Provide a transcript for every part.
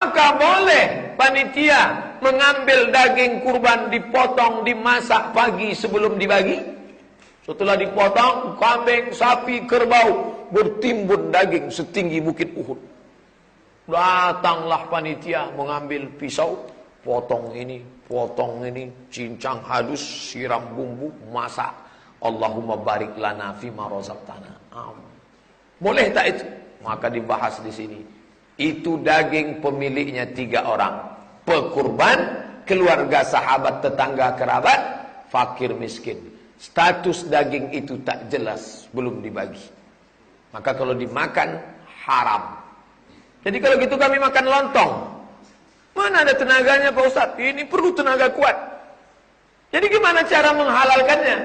Maka boleh panitia mengambil daging kurban, dipotong, dimasak pagi sebelum dibagi. Setelah dipotong, kambing, sapi, kerbau, bertimbun daging setinggi bukit Uhud. Datanglah panitia mengambil pisau, potong ini, cincang halus, siram bumbu, masak. Allahumma barik lana fima razaqtana. Boleh tak itu? Maka dibahas di sini. Itu daging pemiliknya 3 orang. Pekurban, keluarga, sahabat, tetangga, kerabat, fakir, miskin. Status daging itu tak jelas, belum dibagi. Maka kalau dimakan, haram. Jadi kalau gitu kami makan lontong. Mana ada tenaganya Pak Ustadz? Ini perlu tenaga kuat. Jadi gimana cara menghalalkannya?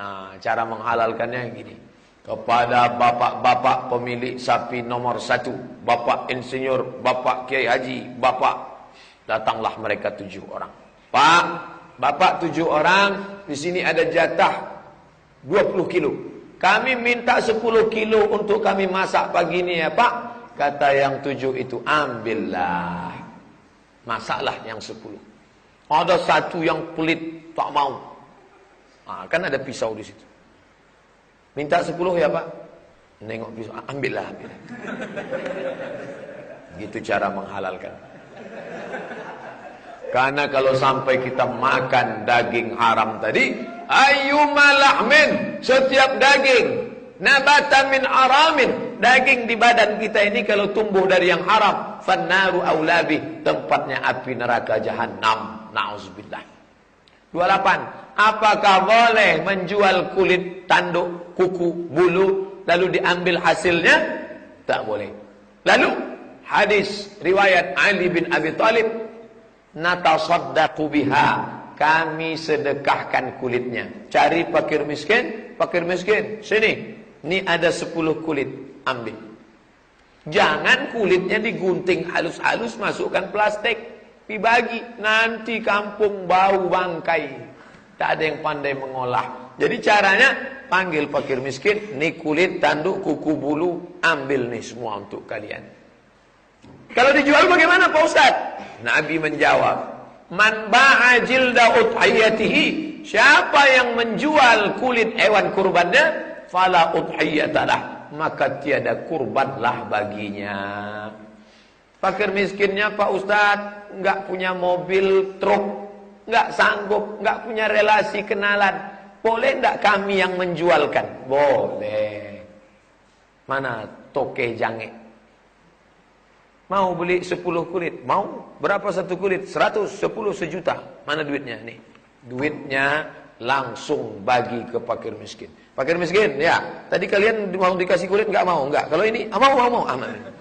Nah, cara menghalalkannya gini. Kepada bapak-bapak pemilik sapi nomor 1, bapak insinyur, bapak kiai haji, bapak, datanglah mereka 7 orang. Pak, bapak 7 orang, di sini ada jatah 20 kilo. Kami minta 10 kilo untuk kami masak pagi ini ya Pak. Kata yang 7 itu, ambillah. Masaklah yang 10. Ada satu yang pelit, tak mau. Nah, kan ada pisau di situ. Minta 10 ya Pak. Nengok pisau, ambillah. Gitu cara menghalalkan. Karena kalau sampai kita makan daging haram tadi, ayyuma lahmin, setiap daging, nabata min aramin, daging di badan kita ini kalau tumbuh dari yang haram, fannaru aulabi, tempatnya api neraka jahanam. Na'udzubillah. 28. Apakah boleh menjual kulit, tanduk, kuku, bulu, lalu diambil hasilnya? Tak boleh. Lalu hadis riwayat Ali bin Abi Thalib, natasaddaqu biha, kami sedekahkan kulitnya. Cari fakir miskin, sini. Ini ada 10 kulit, ambil. Jangan kulitnya digunting halus-halus, masukkan plastik, dibagi. Nanti kampung bau bangkai. Tak ada yang pandai mengolah. Jadi caranya, panggil fakir miskin, nih kulit, tanduk, kuku, bulu, ambil nih semua untuk kalian. Kalau dijual bagaimana Pak Ustaz? Nabi menjawab, man ba'a jilda udhiyatihi, siapa yang menjual kulit hewan kurbannya, fala udhiyatalah, maka tiada kurbanlah baginya. Fakir miskinnya Pak Ustaz enggak punya mobil, truk, enggak sanggup, enggak punya relasi kenalan. Boleh enggak kami yang menjualkan? Boleh. Mana toke jange? Mau beli 10 kulit? Mau? Berapa satu kulit? 100, 10, sejuta. Mana duitnya? Nih. Duitnya langsung bagi ke fakir miskin. Fakir miskin, ya. Tadi kalian mau dikasih kulit enggak mau? Enggak. Kalau ini, mau. Aman.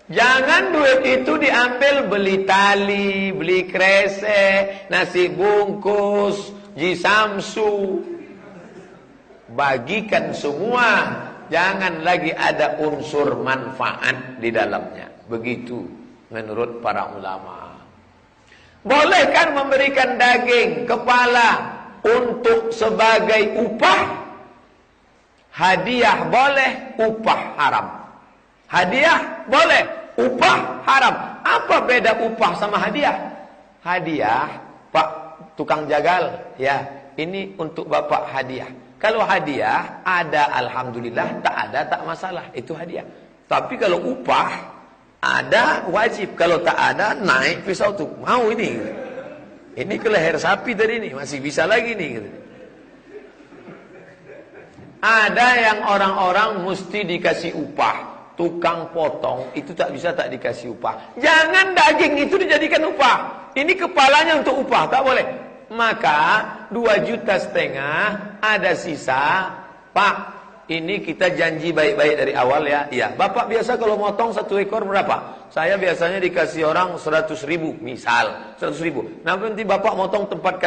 Jangan duit itu diambil beli tali, beli kresek, nasi bungkus, jisamsu. Bagikan semua. Jangan lagi ada unsur manfaat di dalamnya. Begitu menurut para ulama. Boleh kan memberikan daging, kepala untuk sebagai upah? Hadiah boleh, upah haram. Hadiah boleh, upah haram. Apa beda upah sama hadiah? Hadiah, Pak tukang jagal, ya, ini untuk Bapak hadiah. Kalau hadiah, ada alhamdulillah, tak ada tak masalah, itu hadiah. Tapi kalau upah, ada wajib. Kalau tak ada, naik pisau tuh. Mau ini. Ini ke leher sapi tadi nih, masih bisa lagi nih. Ada yang orang-orang mesti dikasih upah. Tukang potong itu tak bisa tak dikasih upah. Jangan daging itu dijadikan upah. Ini kepalanya untuk upah, tak boleh. Maka 2,5 juta ada sisa. Pak, ini kita janji baik-baik dari awal ya. Iya, Bapak biasa kalau motong 1 ekor berapa? Saya biasanya dikasih orang 100.000 misal, 100.000. Nah nanti Bapak motong tempat